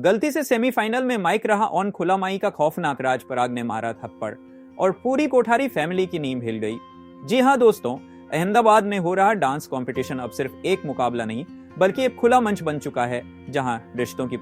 गलती से सेमीफाइनल में माइक रहा ऑन, खुला माई का खौफनाक राज, पराग ने मारा थप्पड़ और पूरी कोठारी फैमिली की नींद हिल गई। जी हाँ दोस्तों, अहमदाबाद में हो रहा डांस कंपटीशन अब सिर्फ एक मुकाबला नहीं बल्कि एक खुला मंच बन चुका है, जहां रिश्तों की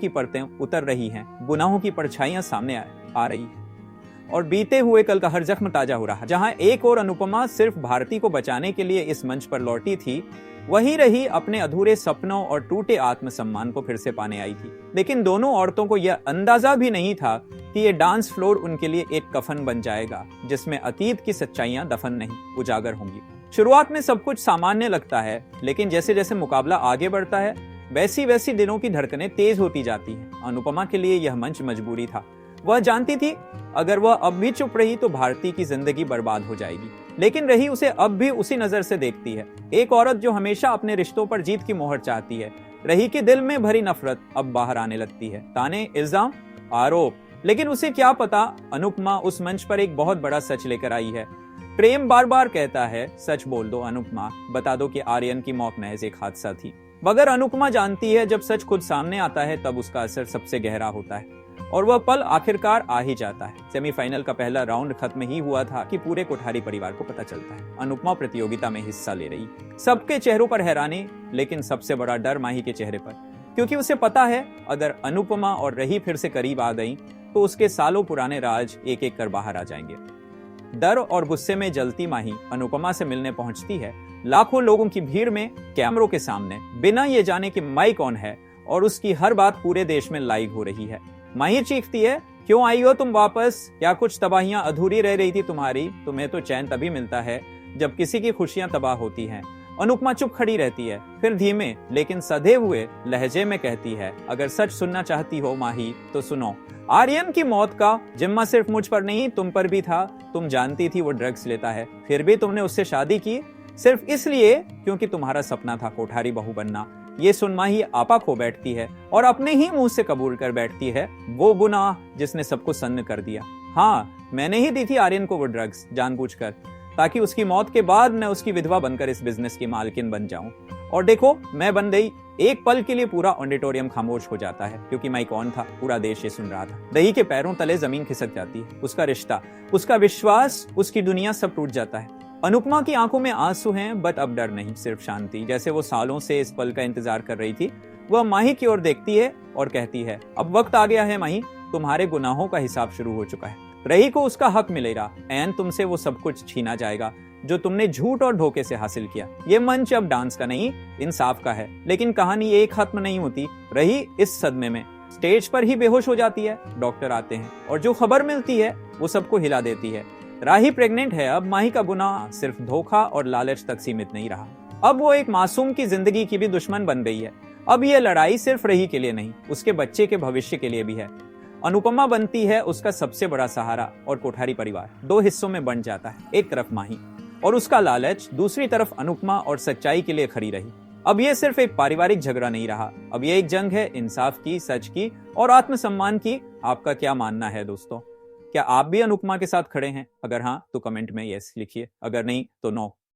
परतें उतर रही हैं, गुनाहों की परछाइयां सामने आ रही है और बीते हुए कल का हर जख्म ताजा हो रहा। जहां एक और अनुपमा सिर्फ भारती को बचाने के लिए इस मंच पर लौटी थी, वहीं रही अपने अधूरे सपनों और टूटे आत्मसम्मान को फिर से पाने आई थी। लेकिन दोनों औरतों को यह अंदाजा भी नहीं था कि ये डांस फ्लोर उनके लिए एक कफन बन जाएगा, जिसमें अतीत की सच्चाइयां दफन नहीं, उजागर होंगी। शुरुआत में सब कुछ सामान्य लगता है, लेकिन जैसे जैसे मुकाबला आगे बढ़ता है, वैसी वैसी दिलों की धड़कनें तेज होती जाती हैं। अनुपमा के लिए यह मंच मजबूरी था। वह जानती थी अगर वह अब भी चुप रही तो भारती की जिंदगी बर्बाद हो जाएगी। लेकिन रही उसे अब भी उसी नजर से देखती है, एक औरत जो हमेशा अपने रिश्तों पर जीत की मोहर चाहती है। रही के दिल में भरी नफरत अब बाहर आने लगती है, ताने, इल्जाम, आरोप। लेकिन उसे क्या पता, अनुपमा उस मंच पर एक बहुत बड़ा सच लेकर आई है। प्रेम बार बार कहता है, सच बोल दो अनुपमा, बता दो कि आर्यन की मौत महज एक हादसा थी। मगर अनुपमा जानती है जब सच खुद सामने आता है तब उसका असर सबसे गहरा होता है और वह पल आखिरकार आ ही जाता है। सेमीफाइनल का पहला राउंड खत्म ही हुआ था कि पूरे कोठारी परिवार को पता चलता है अनुपमा प्रतियोगिता में हिस्सा ले रही। सबके चेहरों पर हैरानी, लेकिन सबसे बड़ा डर माही के चेहरे पर, क्योंकि उसे पता है अगर अनुपमा और रही फिर से करीब आ गई तो उसके सालों पुराने राज एक एक कर बाहर आ जाएंगे। डर और गुस्से में जलती माही अनुपमा से मिलने पहुंचती है, लाखों लोगों की भीड़ में, कैमरों के सामने, बिना ये जाने कि माई कौन है और उसकी हर बात पूरे देश में लाइव हो रही है। माही चीखती है, क्यों आई हो तुम वापस? क्या कुछ तबाहियां अधूरी रह रही थी तुम्हारी? तुम्हें तो चैन तभी मिलता है जब किसी की खुशियां तबाह होती हैं। अनुपमा चुप खड़ी रहती है, फिर धीमे लेकिन सधे हुए लहजे में कहती है, अगर सच सुनना चाहती हो माही तो सुनो। आर्यन की मौत का जिम्मा सिर्फ मुझ पर नहीं तुम पर भी था। तुम जानती थी वो ड्रग्स लेता है, फिर भी तुमने उससे शादी की सिर्फ इसलिए क्योंकि तुम्हारा सपना था कोठारी बहू बनना। ये सुन माही आपा खो बैठती है और अपने ही मुंह से कबूल कर बैठती है, वो गुनाह जिसने सबको सन्न कर दिया। हाँ, मैंने ही दी थी आर्यन को वो ड्रग्स जानबूझकर, ताकि उसकी मौत के बाद मैं उसकी विधवा बनकर इस बिजनेस की मालकिन बन जाऊं। और देखो, मैं बन गई। एक पल के लिए पूरा ऑडिटोरियम खामोश हो जाता है, क्योंकि मैं कौन था पूरा देश ये सुन रहा था। रही के पैरों तले जमीन खिसक जाती है, उसका रिश्ता, उसका विश्वास, उसकी दुनिया सब टूट जाता है। अनुपमा की आंखों में आंसू हैं, बट अब डर नहीं, सिर्फ शांति। जैसे वो सालों से इस पल का इंतजार कर रही थी। वह माही की ओर देखती है और कहती है, अब वक्त आ गया है माही, तुम्हारे गुनाहों का हिसाब शुरू हो चुका है। रही को उसका हक मिलेगा एंड तुमसे वो सब कुछ छीना जाएगा जो तुमने झूठ और धोखे से हासिल किया। ये मंच अब डांस का नहीं, इंसाफ का है। लेकिन कहानी एक खत्म नहीं होती। रही इस सदमे में स्टेज पर ही बेहोश हो जाती है। डॉक्टर आते हैं और जो खबर मिलती है वो सबको हिला देती है। राही प्रेग्नेंट है। अब माही का गुनाह सिर्फ धोखा और लालच तक सीमित नहीं रहा, अब वो एक मासूम की जिंदगी की भी दुश्मन बन गई है। अब ये लड़ाई सिर्फ रही के लिए नहीं, उसके बच्चे के भविष्य के लिए भी है। अनुपमा बनती है उसका सबसे बड़ा सहारा और कोठारी परिवार दो हिस्सों में बंट जाता है। एक तरफ माही और उसका लालच, दूसरी तरफ अनुपमा और सच्चाई के लिए खड़ी रही। अब ये सिर्फ एक पारिवारिक झगड़ा नहीं रहा, अब ये एक जंग है इंसाफ की, सच की और आत्मसम्मान की। आपका क्या मानना है दोस्तों? क्या आप भी अनुपमा के साथ खड़े हैं? अगर हाँ तो कमेंट में यस लिखिए, अगर नहीं तो नो।